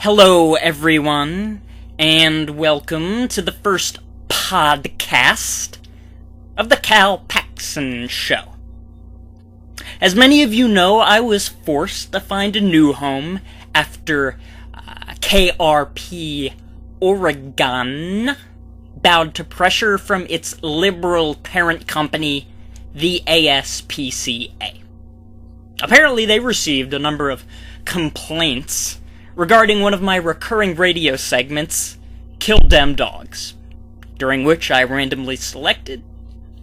Hello, everyone, and welcome to the first podcast of the Cal Paxson Show. As many of you know, I was forced to find a new home after KRP Oregon bowed to pressure from its liberal parent company, the ASPCA. Apparently, they received a number of complaints regarding one of my recurring radio segments, Kill Dem Dogs, during which I randomly selected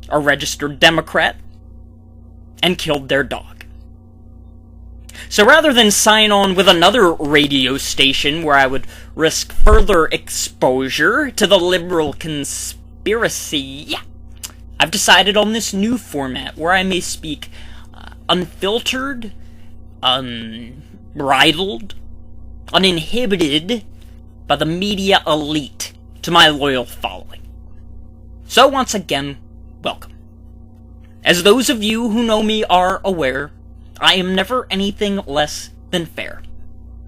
a registered Democrat and killed their dog. So rather than sign on with another radio station where I would risk further exposure to the liberal conspiracy, I've decided on this new format where I may speak unfiltered, unbridled, uninhibited by the media elite to my loyal following. So once again, welcome. As those of you who know me are aware, I am never anything less than fair,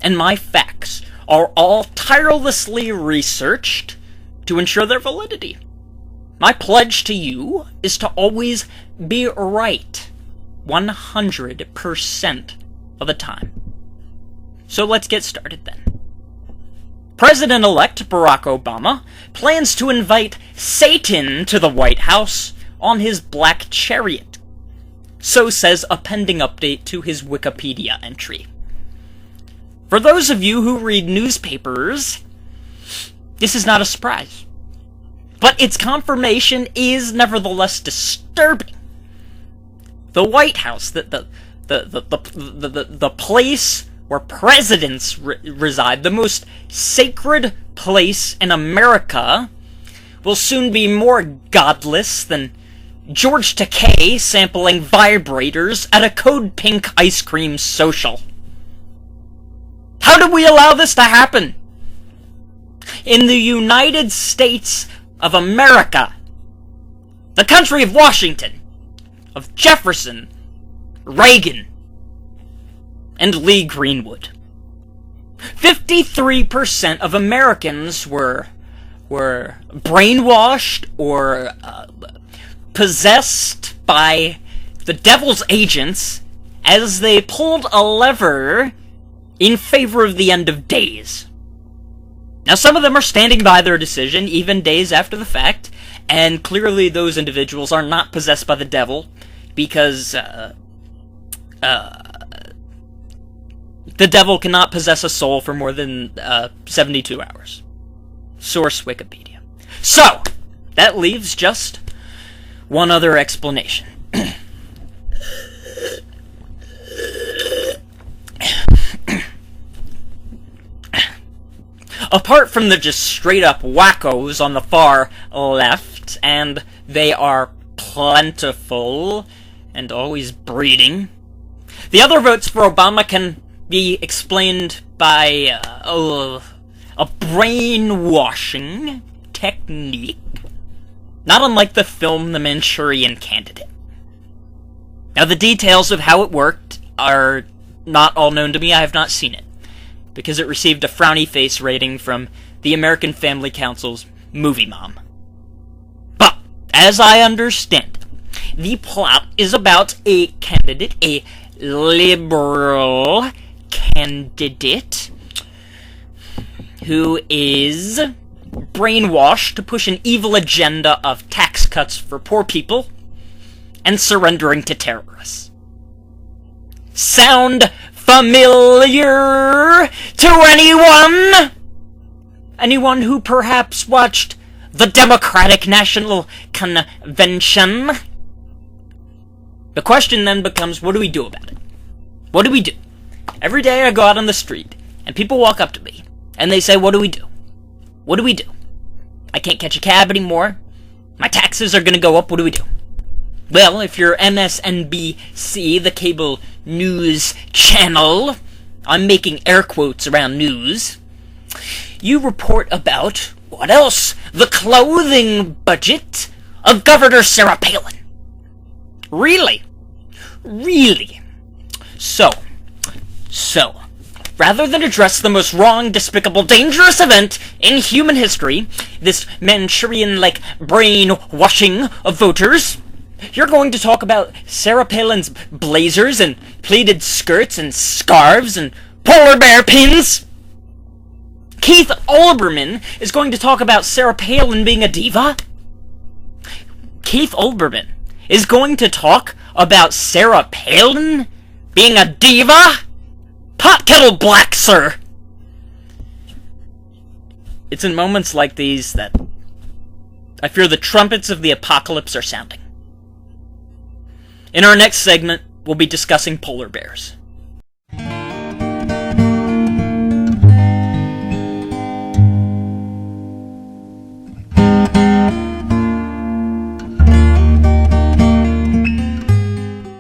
and my facts are all tirelessly researched to ensure their validity. My pledge to you is to always be right 100% of the time. So let's get started then. President-elect Barack Obama plans to invite Satan to the White House on his black chariot. So says a pending update to his Wikipedia entry. For those of you who read newspapers, this is not a surprise. But its confirmation is nevertheless disturbing. The White House, the place where presidents reside, the most sacred place in America, will soon be more godless than George Takei sampling vibrators at a Code Pink ice cream social. How did we allow this to happen? In the United States of America, the country of Washington, of Jefferson, Reagan, and Lee Greenwood, 53% of Americans were brainwashed or possessed by the devil's agents as they pulled a lever in favor of the end of days. Now, some of them are standing by their decision even days after the fact, and clearly those individuals are not possessed by the devil because the devil cannot possess a soul for more than 72 hours. Source Wikipedia. So, that leaves just one other explanation. Apart from the just straight-up wackos on the far left, and they are plentiful and always breeding, the other votes for Obama can be explained by a brainwashing technique, not unlike the film The Manchurian Candidate. Now, the details of how it worked are not all known to me. I have not seen it, because it received a frowny face rating from the American Family Council's Movie Mom. But, as I understand it, the plot is about a candidate, a liberal candidate, who is brainwashed to push an evil agenda of tax cuts for poor people and surrendering to terrorists. Sound familiar to anyone? Anyone who perhaps watched the Democratic National Convention? The question then becomes, what do we do about it? What do we do? Every day I go out on the street, and people walk up to me, and they say, what do we do? What do we do? I can't catch a cab anymore. My taxes are going to go up. What do we do? Well, if you're MSNBC, the cable news channel, I'm making air quotes around news, you report about, what else? The clothing budget of Governor Sarah Palin. Really? Really? So, rather than address the most wrong, despicable, dangerous event in human history, this Manchurian-like brainwashing of voters, you're going to talk about Sarah Palin's blazers and pleated skirts and scarves and polar bear pins. Keith Olbermann is going to talk about Sarah Palin being a diva. Keith Olbermann is going to talk about Sarah Palin being a diva? Pot kettle black, sir! It's in moments like these that I fear the trumpets of the apocalypse are sounding. In our next segment, we'll be discussing polar bears.